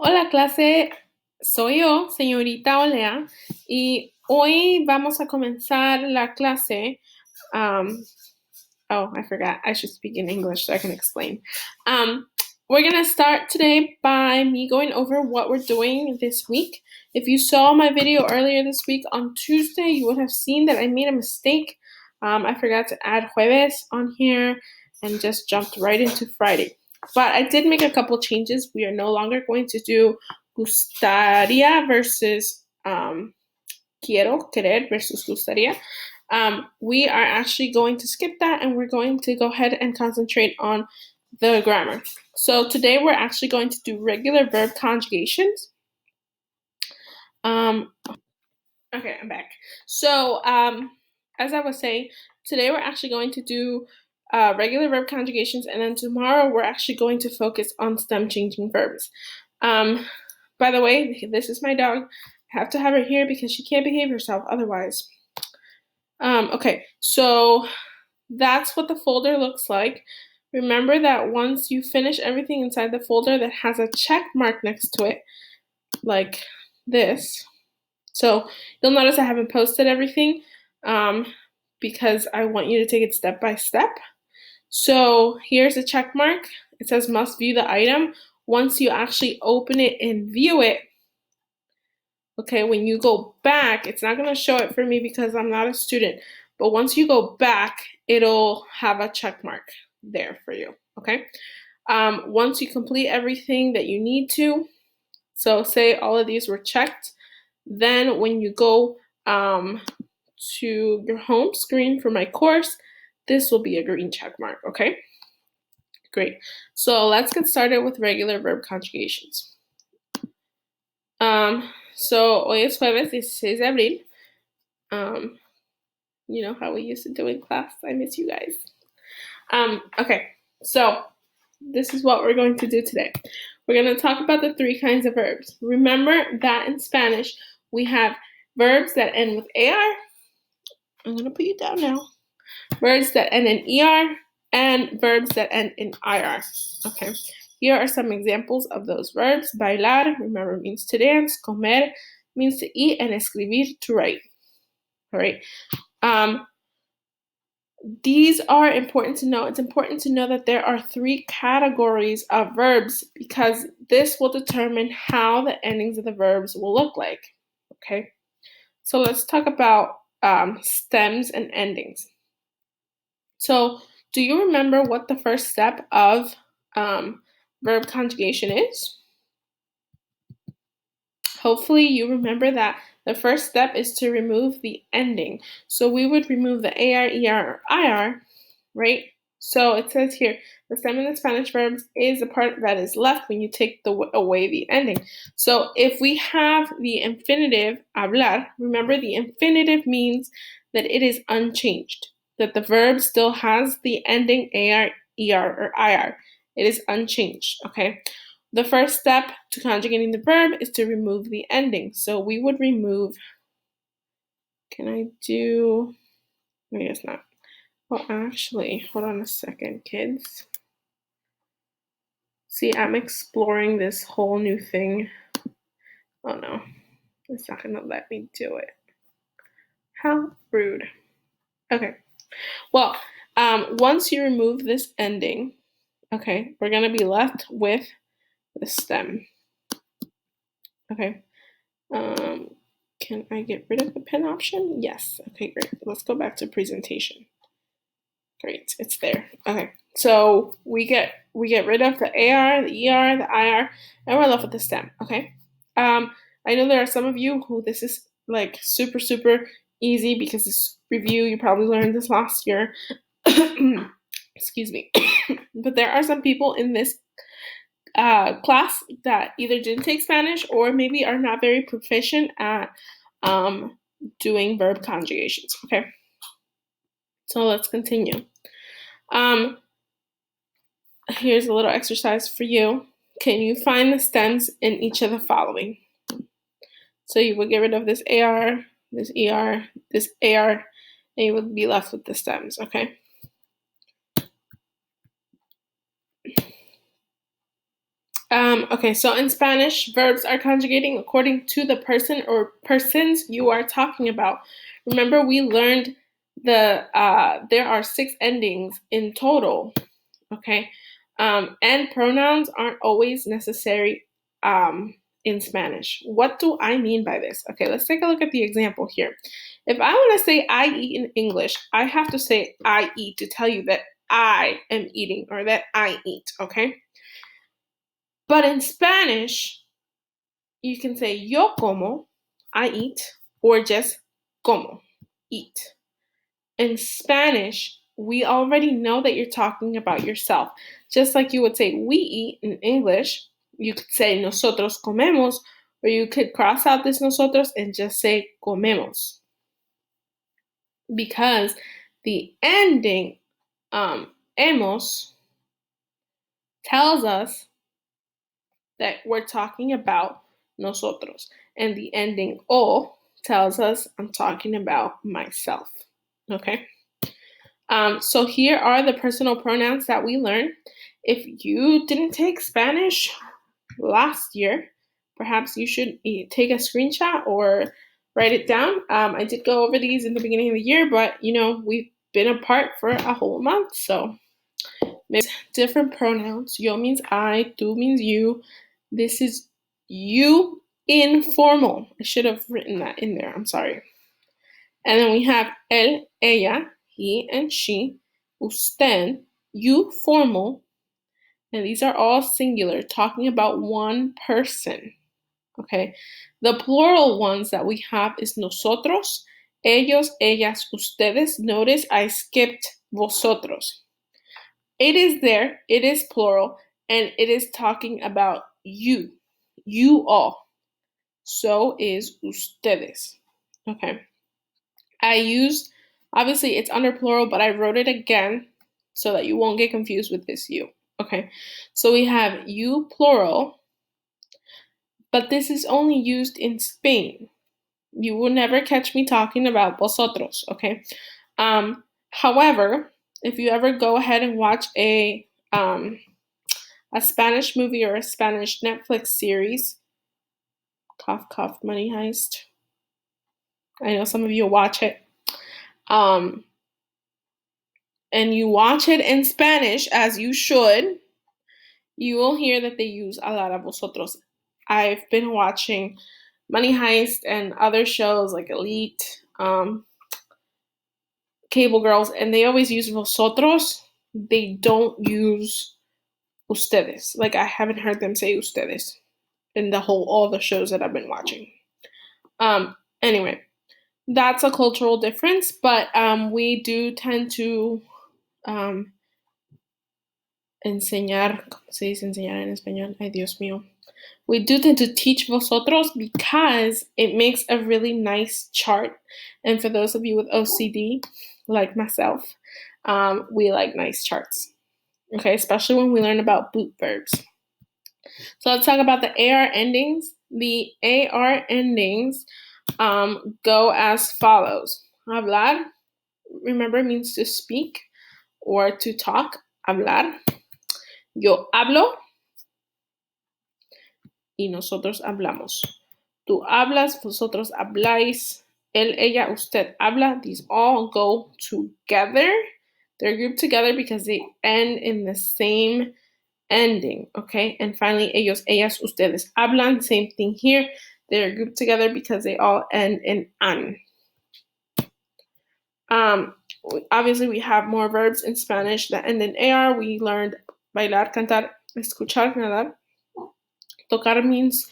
Hola clase, soy yo, señorita Olea, y hoy vamos a comenzar la clase. Um, oh, I forgot. I should speak in English so I can explain. We're going to start today by me going over what we're doing this week. If you saw my video earlier this week on Tuesday, you would have seen that I made a mistake. I forgot to add jueves on here and just jumped right into Friday. But I did make a couple changes. We are no longer going to do gustaría versus quiero, querer versus gustaría. We are actually going to skip that and we're going to go ahead and concentrate on the grammar. So today we're actually going to do regular verb conjugations. Okay, I'm back. So as I was saying, today we're actually going to do regular verb conjugations, and then tomorrow we're actually going to focus on stem changing verbs. By the way, this is my dog. I have to have her here because she can't behave herself otherwise. Okay, so that's what the folder looks like. Remember that once you finish everything inside the folder that has a check mark next to it, like this. So you'll notice I haven't posted everything because I want you to take it step by step. So here's a check mark. It says must view the item. Once you actually open it and view it, okay, when you go back, it's not going to show it for me because I'm not a student. But once you go back, it'll have a check mark there for you, okay? Once you complete everything that you need to, so say all of these were checked, then when you go to your home screen for my course, this will be a green check mark, okay? Great. So let's get started with regular verb conjugations. So hoy es jueves 16 de abril. You know how we used to do in class. I miss you guys. Okay, so this is what we're going to do today. We're going to talk about the three kinds of verbs. Remember that in Spanish, we have verbs that end with AR. I'm going to put you down now. Verbs that end in ER and verbs that end in IR. Okay, here are some examples of those verbs. Bailar, remember, means to dance. Comer means to eat. And escribir, to write. All right. These are important to know. It's important to know that there are three categories of verbs because this will determine how the endings of the verbs will look like. Okay, so let's talk about stems and endings. So, do you remember what the first step of verb conjugation is? Hopefully, you remember that the first step is to remove the ending. So we would remove the AR, ER, or IR, right? So it says here, the stem in the Spanish verbs is the part that is left when you take away the ending. So if we have the infinitive, hablar, remember the infinitive means that it is unchanged, that the verb still has the ending AR, ER, or IR. It is unchanged, okay? The first step to conjugating the verb is to remove the ending. So we would remove, can I do, I guess not. Oh, actually, hold on a second, kids. See, I'm exploring this whole new thing. Oh no, it's not gonna let me do it. How rude. Okay, well, once you remove this ending, okay, we're gonna be left with the stem. Okay, can I get rid of the pen option? Yes, okay, great. Let's go back to presentation. Great, it's there. Okay, so we get rid of the AR, the ER, the IR, and we're left with the stem. Okay, I know there are some of you who this is like super easy because this review you probably learned this last year. Excuse me, but there are some people in this class that either didn't take Spanish or maybe are not very proficient at doing verb conjugations. Okay, so let's continue. Here's a little exercise for you. Can you find the stems in each of the following? So you would get rid of this AR, this ER, this AR, and you would be left with the stems, okay? Okay, so in Spanish, verbs are conjugating according to the person or persons you are talking about. Remember, we learned there are 6 endings in total. Okay, and pronouns aren't always necessary in Spanish. What do I mean by this? Okay, let's take a look at the example here. If I want to say I eat in English, I have to say I eat to tell you that I am eating or that I eat. Okay. But in Spanish, you can say yo como, I eat, or just como, eat. In Spanish, we already know that you're talking about yourself. Just like you would say we eat in English, you could say nosotros comemos, or you could cross out this nosotros and just say comemos. Because the ending hemos tells us that we're talking about nosotros. And the ending o tells us I'm talking about myself. Okay? So here are the personal pronouns that we learned. If you didn't take Spanish last year, perhaps you should take a screenshot or write it down. I did go over these in the beginning of the year, but we've been apart for a whole month, so maybe different pronouns. Yo means I, tú means you. This is you informal. I should have written that in there. I'm sorry. And then we have él, ella, he and she, usted, you formal, and these are all singular, talking about one person. Okay. The plural ones that we have is nosotros, ellos, ellas, ustedes. Notice I skipped vosotros. It is there, it is plural, and it is talking about you. You all. So is ustedes. Okay. I used, obviously it's under plural, but I wrote it again so that you won't get confused with this you. Okay. So we have you plural, but this is only used in Spain. You will never catch me talking about vosotros, okay? However, if you ever go ahead and watch a Spanish movie or a Spanish Netflix series, cough, cough, Money Heist. I know some of you watch it. And you watch it in Spanish, as you should, you will hear that they use a lot of vosotros. I've been watching Money Heist and other shows like Elite, Cable Girls, and they always use vosotros. They don't use ustedes. Like, I haven't heard them say ustedes in all the shows that I've been watching. Anyway, that's a cultural difference, but we do tend to enseñar, ¿cómo se dice enseñar en español? Ay, Dios mío. We do tend to teach vosotros because it makes a really nice chart. And for those of you with OCD, like myself, we like nice charts. Okay, especially when we learn about boot verbs. So let's talk about the AR endings. The AR endings go as follows. Hablar, remember, means to speak or to talk. Hablar. Yo hablo. Y nosotros hablamos. Tú hablas, vosotros habláis, él, ella, usted habla. These all go together. They're grouped together because they end in the same ending, okay? And finally, ellos, ellas, ustedes hablan. Same thing here. They're grouped together because they all end in an. Obviously, we have more verbs in Spanish that end in AR. We learned bailar, cantar, escuchar, nadar. Tocar means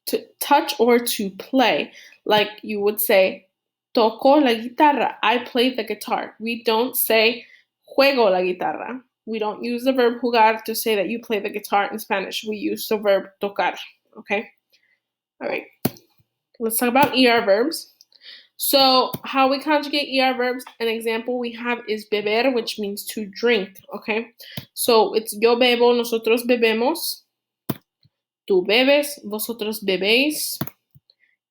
to touch or to play. Like you would say, toco la guitarra. I play the guitar. We don't say juego la guitarra. We don't use the verb jugar to say that you play the guitar in Spanish. We use the verb tocar. Okay? All right. Let's talk about ER verbs. So how we conjugate ER verbs, an example we have is beber, which means to drink. Okay? So it's yo bebo, nosotros bebemos. Tú bebes, vosotros bebéis.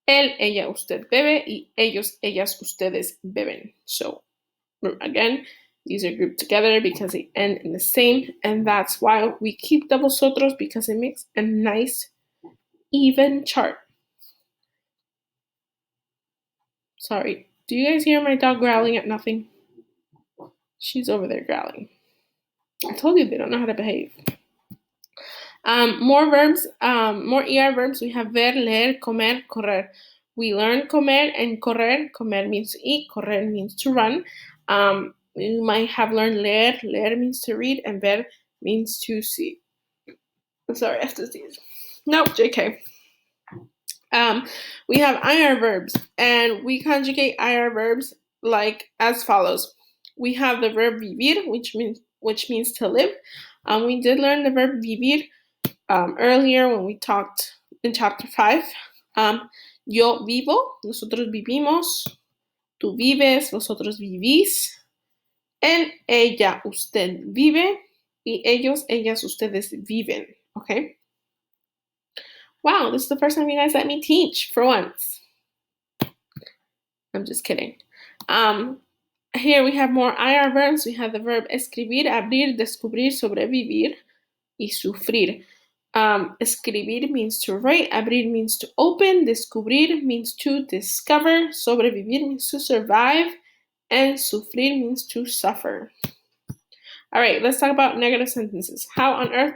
Él, ella, usted bebe, y ellos, ellas, ustedes beben. So, again, These are grouped together because they end in the same, and that's why we keep the vosotros, because it makes a nice, even chart. Sorry, do you guys hear my dog growling at nothing? She's over there growling. I told you they don't know how to behave. More verbs, more ER verbs. We have ver, leer, comer, correr. We learn comer and correr. Comer means to eat, correr means to run. You might have learned leer. Leer means to read, and ver means to see. I'm sorry, I have to sneeze. Nope, JK. We have IR verbs, and we conjugate IR verbs like as follows. We have the verb vivir, which means to live. We did learn the verb vivir earlier when we talked in chapter 5. Yo vivo, nosotros vivimos. Tú vives, vosotros vivís. Él, ella, usted vive. Y ellos, ellas, ustedes viven. Okay? Wow, this is the first time you guys let me teach for once. I'm just kidding. Here we have more IR verbs. We have the verb escribir, abrir, descubrir, sobrevivir, y sufrir. Escribir means to write, abrir means to open, descubrir means to discover, sobrevivir means to survive, and sufrir means to suffer. All right, let's talk about negative sentences. How on earth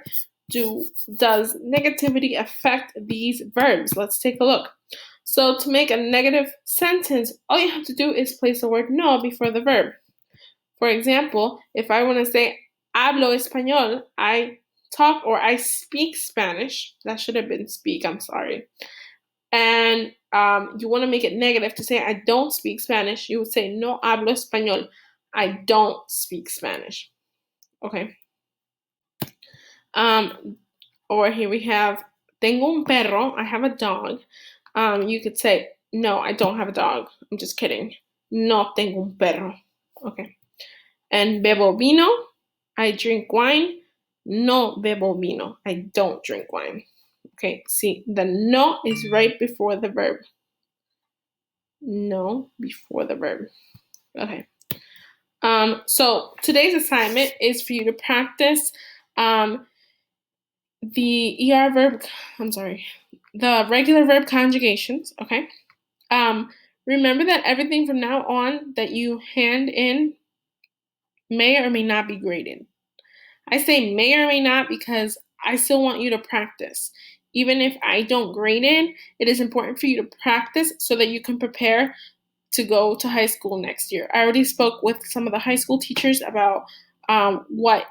does negativity affect these verbs? Let's take a look. So to make a negative sentence, all you have to do is place the word no before the verb. For example, if I want to say hablo español, I talk or I speak Spanish. That should have been speak, I'm sorry. And you want to make it negative to say I don't speak Spanish, you would say no hablo español. I don't speak Spanish. Okay. Or here we have tengo un perro, I have a dog. You could say no, I don't have a dog. I'm just kidding. No tengo un perro. Okay. And bebo vino, I drink wine. No bebo vino, I don't drink wine. Okay, see, the no is right before the verb. No before the verb. Okay. So today's assignment is for you to practice the ER verb, the regular verb conjugations, okay? Remember that everything from now on that you hand in may or may not be graded. I say may or may not because I still want you to practice. Even if I don't grade it is important for you to practice so that you can prepare to go to high school next year. I already spoke with some of the high school teachers about what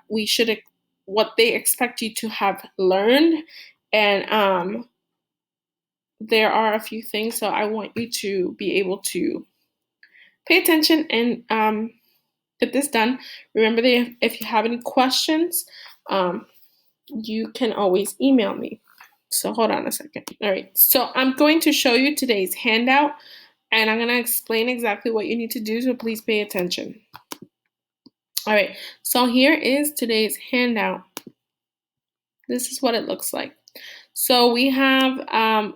they expect you to have learned, and there are a few things, so I want you to be able to pay attention and get this done. Remember that if you have any questions, you can always email me. So hold on a second. All right, so I'm going to show you today's handout, and I'm going to explain exactly what you need to do, so please pay attention. All right, so here is today's handout. This is what it looks like. So we have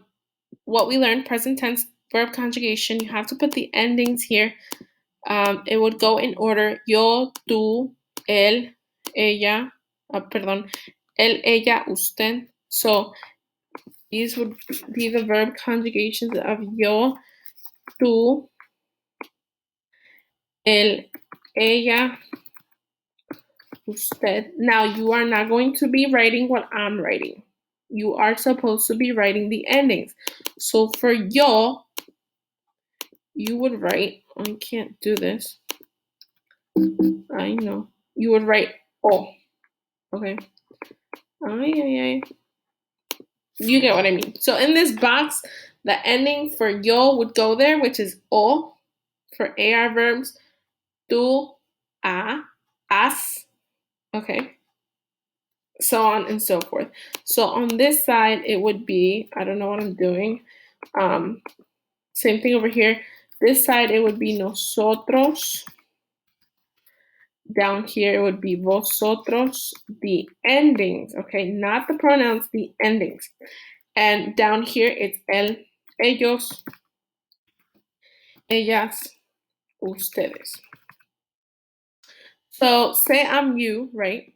what we learned, present tense, verb conjugation. You have to put the endings here. It would go in order: yo, tú, él, ella, él, ella, usted. So these would be the verb conjugations of yo, tú, él, ella, usted. Now you are not going to be writing what I'm writing. You are supposed to be writing the endings. So for yo, you would write, I can't do this. I know. You would write o. Okay. You get what I mean. So in this box, the ending for yo would go there, which is o for AR verbs. Tú, a, as. Okay. So on and so forth. So on this side, it would be, I don't know what I'm doing. Same thing over here. This side, it would be nosotros. Down here, it would be vosotros. The endings, okay? Not the pronouns, the endings. And down here, it's él, ellos, ellas, ustedes. So say I'm you, right?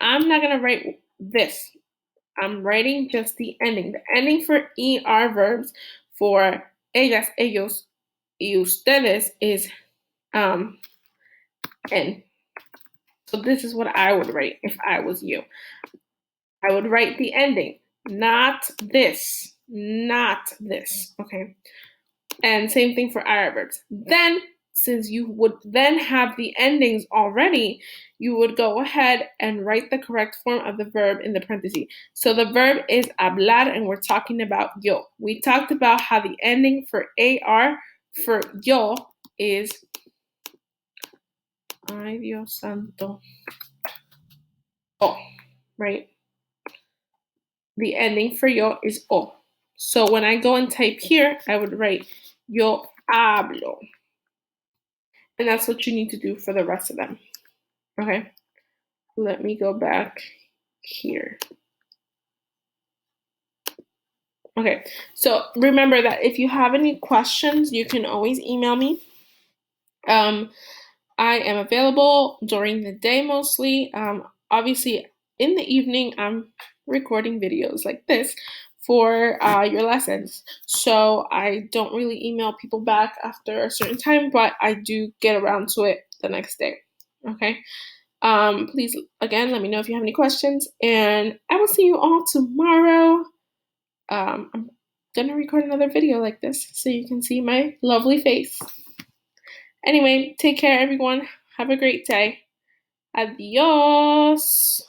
I'm not gonna write this. I'm writing just the ending. The ending for ER verbs for ellas, ellos, y ustedes is en. So this is what I would write if I was you. I would write the ending, not this, not this, okay? And same thing for IR verbs. Then, since you would then have the endings already, you would go ahead and write the correct form of the verb in the parentheses. So the verb is hablar, and we're talking about yo. We talked about how the ending for AR for yo is ay Dios santo. Oh, right? The ending for yo is o. So when I go and type here, I would write yo hablo. And that's what you need to do for the rest of them. Okay, let me go back here. Okay, so remember that if you have any questions, you can always email me. I am available during the day mostly. Obviously, in the evening, I'm recording videos like this for your lessons. So I don't really email people back after a certain time, but I do get around to it the next day. Okay. Please, again, let me know if you have any questions, and I will see you all tomorrow. I'm gonna record another video like this so you can see my lovely face. Anyway, take care, everyone. Have a great day. Adios.